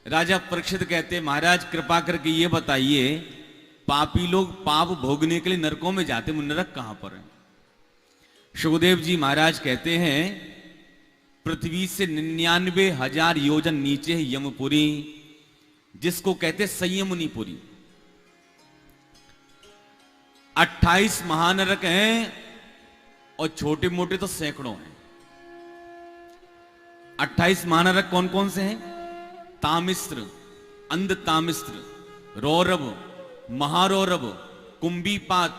राजा परीक्षित कहते, महाराज कृपा करके ये बताइए, पापी लोग पाप भोगने के लिए नरकों में जाते, वो नरक कहां पर है? सुखदेव जी महाराज कहते हैं, पृथ्वी से 99,000 योजन नीचे है यमपुरी, जिसको कहते संयमुनीपुरी। 28 महानरक हैं और छोटे मोटे तो सैकड़ों हैं। 28 महानरक कौन कौन से हैं? तामिस्त्र, अंध तामिस्त्र, रौरव, महारौरव, कुंभीपात,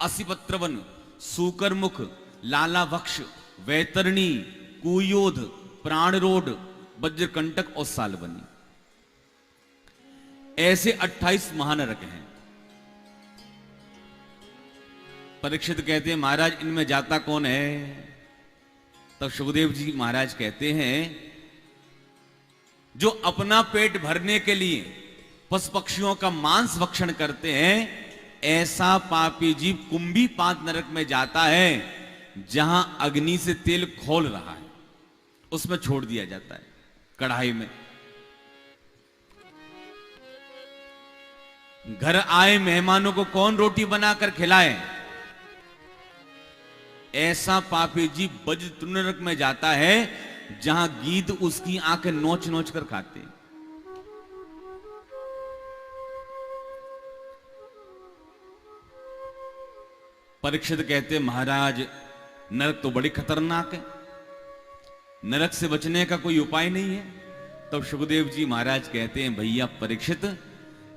असिपत्रवन, सूकरमुख, लालावक्ष, वैतरणी, कुयोध, प्राणरोड, वज्रकंटक और सालबनी। ऐसे 28 महानरक हैं। परीक्षित कहते हैं, महाराज इनमें जाता कौन है? तब सुखदेव जी महाराज कहते हैं, जो अपना पेट भरने के लिए पशु पक्षियों का मांस भक्षण करते हैं, ऐसा पापी जीव कुंभीपात नरक में जाता है, जहां अग्नि से तेल खौल रहा है, उसमें छोड़ दिया जाता है कढ़ाई में। घर आए मेहमानों को कौन रोटी बनाकर खिलाए? ऐसा पापी जीव वज्र नरक में जाता है, जहां गीध उसकी आंखें नोच नोच कर खाते। परीक्षित कहते, महाराज नरक तो बड़ी खतरनाक है, नरक से बचने का कोई उपाय नहीं है। तब सुखदेव जी महाराज कहते हैं, भैया परीक्षित,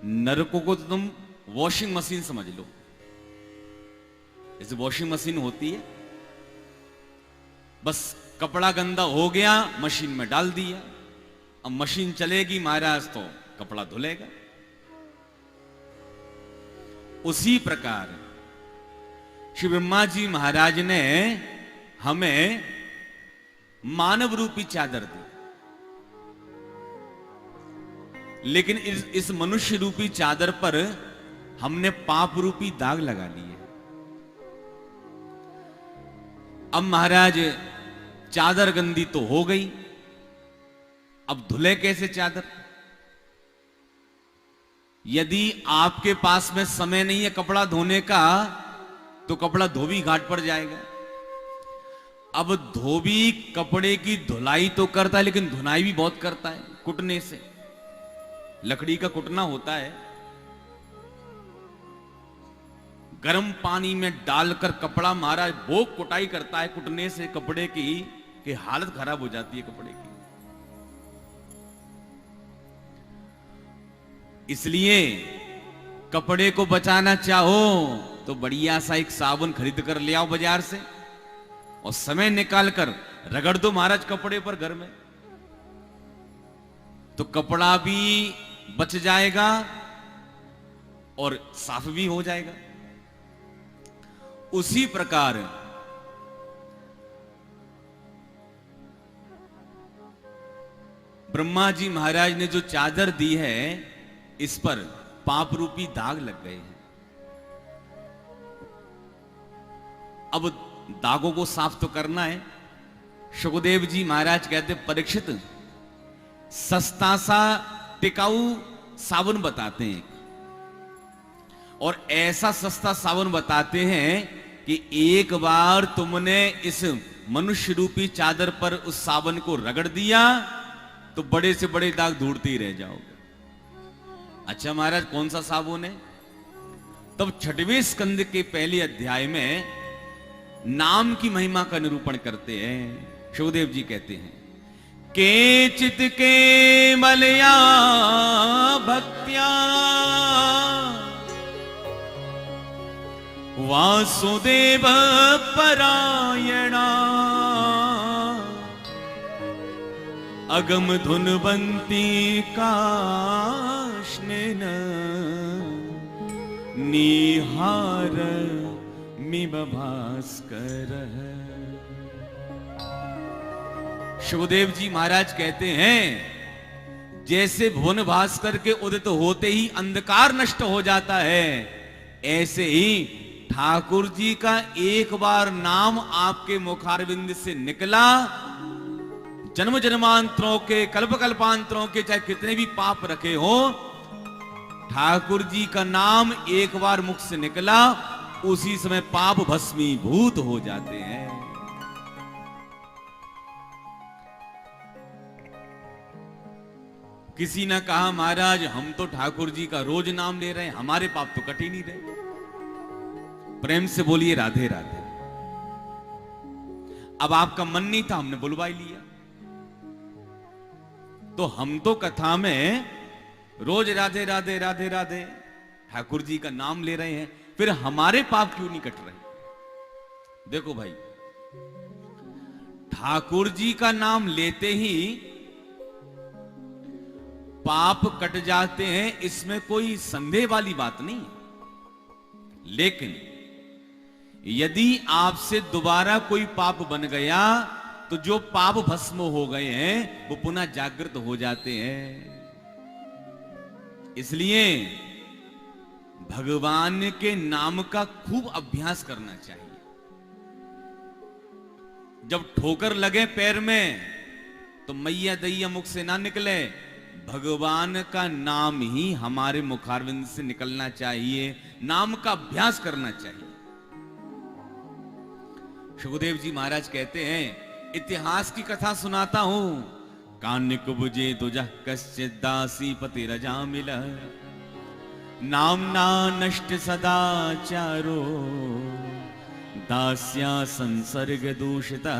नरकों को तो तुम वॉशिंग मशीन समझ लो। जैसे वॉशिंग मशीन होती है, बस कपड़ा गंदा हो गया, मशीन में डाल दिया, अब मशीन चलेगी महाराज तो कपड़ा धुलेगा। उसी प्रकार श्री ब्रह्मा जी महाराज ने हमें मानव रूपी चादर दी, लेकिन इस मनुष्य रूपी चादर पर हमने पाप रूपी दाग लगा लिए। अब महाराज चादर गंदी तो हो गई, अब धुले कैसे चादर? यदि आपके पास में समय नहीं है कपड़ा धोने का, तो कपड़ा धोबी घाट पर जाएगा। अब धोबी कपड़े की धुलाई तो करता है, लेकिन धुनाई भी बहुत करता है कुटने से। लकड़ी का कुटना होता है, गर्म पानी में डालकर कपड़ा महाराज वो कुटाई करता है कुटने से कपड़े की, कि हालत खराब हो जाती है कपड़े की। इसलिए कपड़े को बचाना चाहो तो बढ़िया सा एक साबुन खरीद कर ले आओ बाजार से, और समय निकाल कर रगड़ दो महाराज कपड़े पर घर में, तो कपड़ा भी बच जाएगा और साफ भी हो जाएगा। उसी प्रकार ब्रह्मा जी महाराज ने जो चादर दी है, इस पर पाप रूपी दाग लग गए हैं। अब दागों को साफ तो करना है। सुखदेव जी महाराज कहते, परीक्षित सस्ता सा टिकाऊ साबुन बताते हैं, और ऐसा सस्ता साबुन बताते हैं कि एक बार तुमने इस मनुष्य रूपी चादर पर उस साबुन को रगड़ दिया तो बड़े से बड़े दाग ढूंढते ही रह जाओगे। अच्छा महाराज कौन सा साबुन है? तब 6वें स्कंद के पहले अध्याय में नाम की महिमा का निरूपण करते हैं। सुखदेव जी कहते हैं, केचित के मलया भक्त्या वासुदेव परायणा अगम धुनवंती काष्णेन निहार मिब भास्कर। सुखदेव जी महाराज कहते हैं, जैसे भुवन भास्कर के उदित होते ही अंधकार नष्ट हो जाता है, ऐसे ही ठाकुर जी का एक बार नाम आपके मुखारविंद से निकला, जन्म जन्मांतरों के, कल्प कल्पांतरों के चाहे कितने भी पाप रखे हो, ठाकुर जी का नाम एक बार मुख से निकला, उसी समय पाप भस्मीभूत हो जाते हैं। किसी ने कहा महाराज हम तो ठाकुर जी का रोज नाम ले रहे हैं, हमारे पाप तो कट ही नहीं रहे। प्रेम से बोलिए राधे राधे। अब आपका मन नहीं था, हमने बुलवा ही लिया। तो हम तो कथा में रोज राधे राधे राधे राधे ठाकुर जी का नाम ले रहे हैं, फिर हमारे पाप क्यों नहीं कट रहे? देखो भाई, ठाकुर जी का नाम लेते ही पाप कट जाते हैं, इसमें कोई संदेह वाली बात नहीं है। लेकिन यदि आपसे दोबारा कोई पाप बन गया तो जो पाप भस्म हो गए हैं वो पुनः जागृत हो जाते हैं। इसलिए भगवान के नाम का खूब अभ्यास करना चाहिए। जब ठोकर लगे पैर में तो मैया दैया मुख से ना निकले, भगवान का नाम ही हमारे मुखारविंद से निकलना चाहिए, नाम का अभ्यास करना चाहिए। सुखदेव जी महाराज कहते हैं, इतिहास की कथा सुनाता हूं। कानिक बुझे दुजह कश्चित दासी पति रजा मिल, नामना नष्ट सदाचारो दास्या संसर्ग दूषिता।